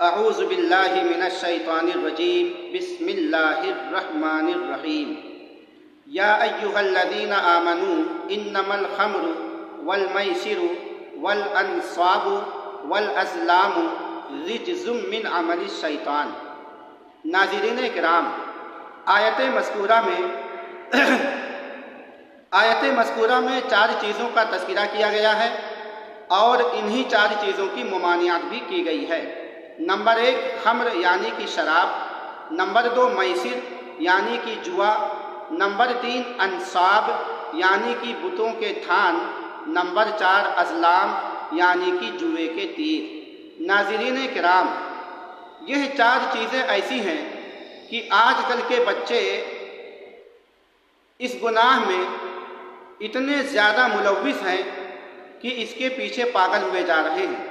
اعوذ باللہ من الشیطان الرجیم بسم اللہ الرحمن الرحیم یا ایہا الذین آمنوا انما الخمر والمیسر والانصاب والازلام رجز من عمل الشیطان۔ ناظرین کرام، آیت مذکورہ میں 4 چیزوں کا تذکرہ کیا گیا ہے اور انہی 4 چیزوں کی ممانعت بھی کی گئی ہے۔ نمبر 1 خمر یعنی کہ شراب، نمبر 2 میسر یعنی کہ جوا، نمبر 3 انصاب یعنی کہ بتوں کے تھان، نمبر 4 ازلام یعنی کہ جوئے کے تیر۔ ناظرین کرام، یہ 4 چیزیں ایسی ہیں کہ آج کل کے بچے اس گناہ میں اتنے زیادہ ملوث ہیں کہ اس کے پیچھے پاگل ہوئے جا رہے ہیں۔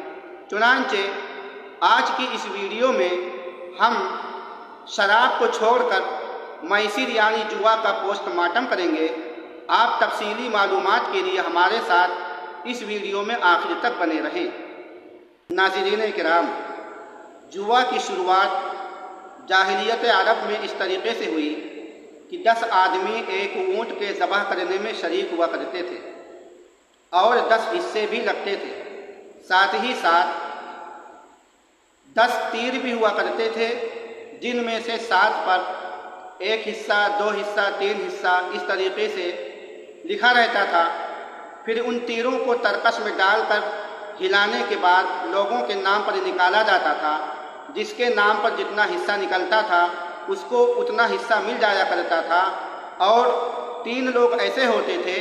چنانچہ آج کی اس ویڈیو میں ہم شراب کو چھوڑ کر میسر یعنی جوا کا پوسٹ مارٹم کریں گے۔ آپ تفصیلی معلومات کے لیے ہمارے ساتھ اس ویڈیو میں آخر تک بنے رہیں۔ ناظرین کرام، جوا کی شروعات جاہلیت عرب میں اس طریقے سے ہوئی کہ 10 آدمی ایک اونٹ کے ذبح کرنے میں شریک ہوا کرتے تھے اور 10 حصے بھی لگتے تھے، ساتھ ہی ساتھ 10 تیر بھی ہوا کرتے تھے، جن میں سے 7 پر 1 حصہ 2 حصہ 3 حصہ اس طریقے سے لکھا رہتا تھا۔ پھر ان تیروں کو ترکش میں ڈال کر ہلانے کے بعد لوگوں کے نام پر نکالا جاتا تھا۔ جس کے نام پر جتنا حصہ نکلتا تھا اس کو اتنا حصہ مل جایا کرتا تھا، اور 3 لوگ ایسے ہوتے تھے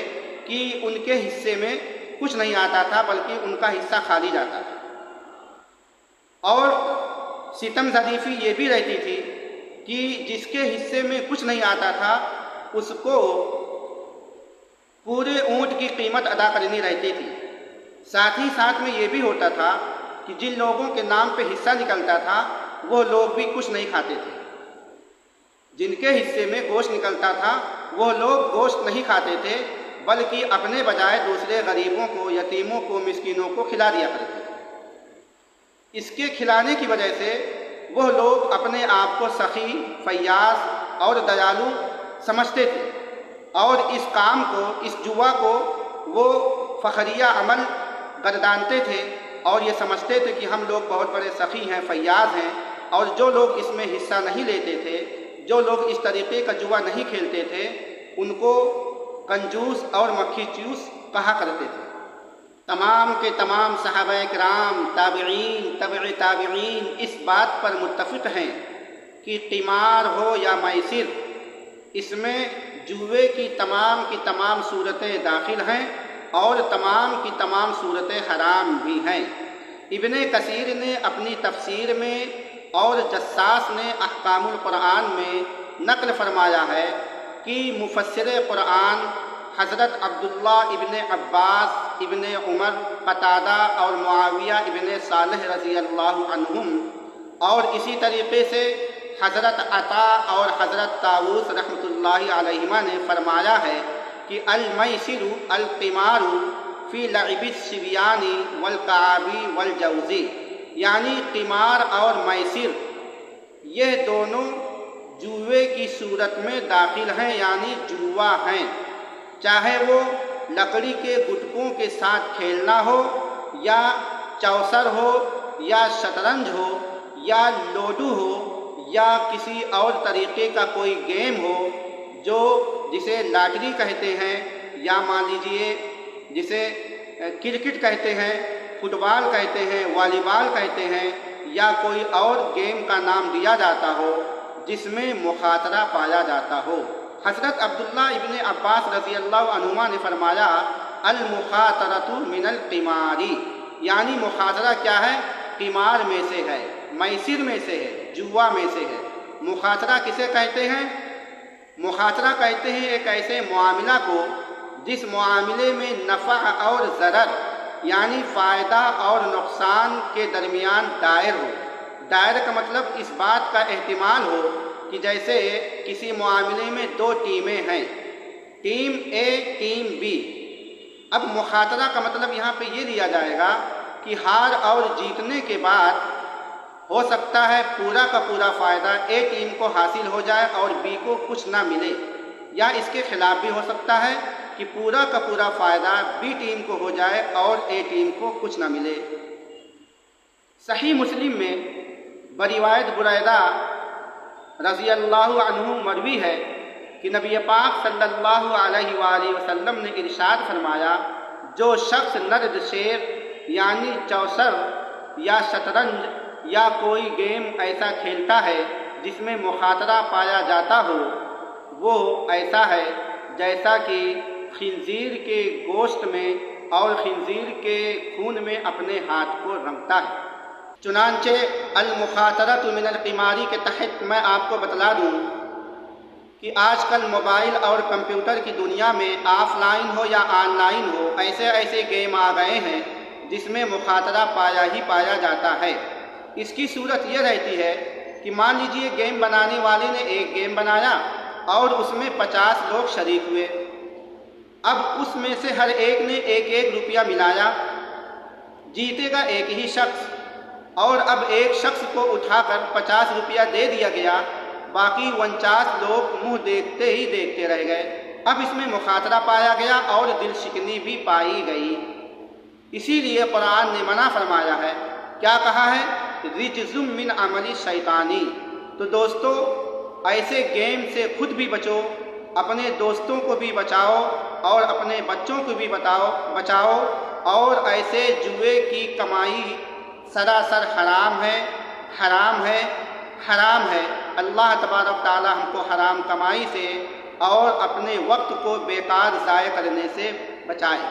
کہ ان کے حصے میں کچھ نہیں آتا تھا بلکہ ان کا حصہ خالی جاتا تھا۔ اور ستم ظریفی یہ بھی رہتی تھی کہ جس کے حصے میں کچھ نہیں آتا تھا اس کو پورے اونٹ کی قیمت ادا کرنی رہتی تھی۔ ساتھ ہی ساتھ میں یہ بھی ہوتا تھا کہ جن لوگوں کے نام پہ حصہ نکلتا تھا وہ لوگ بھی کچھ نہیں کھاتے تھے۔ جن کے حصے میں گوشت نکلتا تھا وہ لوگ گوشت نہیں کھاتے تھے بلکہ اپنے بجائے دوسرے غریبوں کو، یتیموں کو، مسکینوں کو کھلا دیا کرتے تھے۔ اس کے کھلانے کی وجہ سے وہ لوگ اپنے آپ کو سخی، فیاض اور دیالو سمجھتے تھے، اور اس کام کو، اس جوا کو وہ فخریہ عمل گردانتے تھے اور یہ سمجھتے تھے کہ ہم لوگ بہت بڑے سخی ہیں، فیاض ہیں، اور جو لوگ اس میں حصہ نہیں لیتے تھے، جو لوگ اس طریقے کا جوا نہیں کھیلتے تھے، ان کو کنجوس اور مکھی چوس کہا کرتے تھے۔ تمام کے تمام صحابہ کرام، تابعین، تبع تابعین اس بات پر متفق ہیں کہ قمار ہو یا میسر، اس میں جوے کی تمام صورتیں داخل ہیں اور تمام کی تمام صورتیں حرام بھی ہیں۔ ابن کثیر نے اپنی تفسیر میں اور جساس نے احکام القرآن میں نقل فرمایا ہے کہ مفسر قرآن حضرت عبداللہ ابن عباس، ابن عمر، قتادہ اور معاویہ ابن صالح رضی اللہ عنہم، اور اسی طریقے سے حضرت عطا اور حضرت طاووس رحمۃ اللہ علیہما نے فرمایا ہے کہ المیسر القمار فی لعب الصبیان والکعاب والجوز، یعنی قمار اور میسر یہ دونوں جوے کی صورت میں داخل ہیں، یعنی جوا ہیں، چاہے وہ لکڑی کے گٹکوں کے ساتھ کھیلنا ہو، یا چوسر ہو، یا شطرنج ہو، یا لوڈو ہو، یا کسی اور طریقے کا کوئی گیم ہو جسے لاٹری کہتے ہیں، یا مان لیجئے جسے کرکٹ کہتے ہیں، فٹ بال کہتے ہیں، والی بال کہتے ہیں، یا کوئی اور گیم کا نام دیا جاتا ہو جس میں مخاطرہ پایا جاتا ہو۔ حضرت عبداللہ ابن عباس رضی اللہ عنہما نے فرمایا المخاطرۃ من القمار، یعنی مخاطرہ کیا ہے؟ قمار میں سے ہے، میسر میں سے ہے، جوا میں سے ہے۔ مخاطرہ کسے کہتے ہیں؟ مخاطرہ کہتے ہیں ایک ایسے معاملہ کو جس معاملے میں نفع اور ضرر، یعنی فائدہ اور نقصان کے درمیان دائر ہو۔ دائر کا مطلب اس بات کا احتمال ہو کہ جیسے کسی معاملے میں 2 ٹیمیں ہیں، ٹیم اے، ٹیم بی۔ اب مخاطرہ کا مطلب یہاں پہ یہ لیا جائے گا کہ ہار اور جیتنے کے بعد ہو سکتا ہے پورا کا پورا فائدہ اے ٹیم کو حاصل ہو جائے اور بی کو کچھ نہ ملے، یا اس کے خلاف بھی ہو سکتا ہے کہ پورا کا پورا فائدہ بی ٹیم کو ہو جائے اور اے ٹیم کو کچھ نہ ملے۔ صحیح مسلم میں بروایت بریدہ رضی اللہ عنہ مروی ہے کہ نبی پاک صلی اللہ علیہ وآلہ وسلم نے ارشاد فرمایا، جو شخص نرد شیر یعنی چوسر یا شطرنج یا کوئی گیم ایسا کھیلتا ہے جس میں مخاطرہ پایا جاتا ہو، وہ ایسا ہے جیسا کہ خنزیر کے گوشت میں اور خنزیر کے خون میں اپنے ہاتھ کو رنگتا ہے۔ چنانچہ المخاطرۃ من القمار کے تحت میں آپ کو بتلا دوں کہ آج کل موبائل اور کمپیوٹر کی دنیا میں آف لائن ہو یا آن لائن ہو، ایسے گیم آ گئے ہیں جس میں مخاطرہ پایا ہی پایا جاتا ہے۔ اس کی صورت یہ رہتی ہے کہ مان لیجئے گیم بنانے والے نے ایک گیم بنایا اور اس میں 50 لوگ شریک ہوئے، اب اس میں سے ہر ایک نے ایک روپیہ ملایا، جیتے گا ایک ہی شخص، اور اب ایک شخص کو اٹھا کر 50 روپیہ دے دیا گیا، باقی 49 لوگ منہ دیکھتے ہی دیکھتے رہ گئے۔ اب اس میں مخاطرہ پایا گیا اور دل شکنی بھی پائی گئی۔ اسی لیے قرآن نے منع فرمایا ہے، کیا کہا ہے؟ رجز من عمل شیطانی۔ تو دوستو، ایسے گیم سے خود بھی بچو، اپنے دوستوں کو بھی بچاؤ اور اپنے بچوں کو بھی بچاؤ، اور ایسے جوئے کی کمائی سراسر حرام ہے، حرام ہے، حرام ہے۔ اللہ تبارک تعالی ہم کو حرام کمائی سے اور اپنے وقت کو بیکار ضائع کرنے سے بچائے۔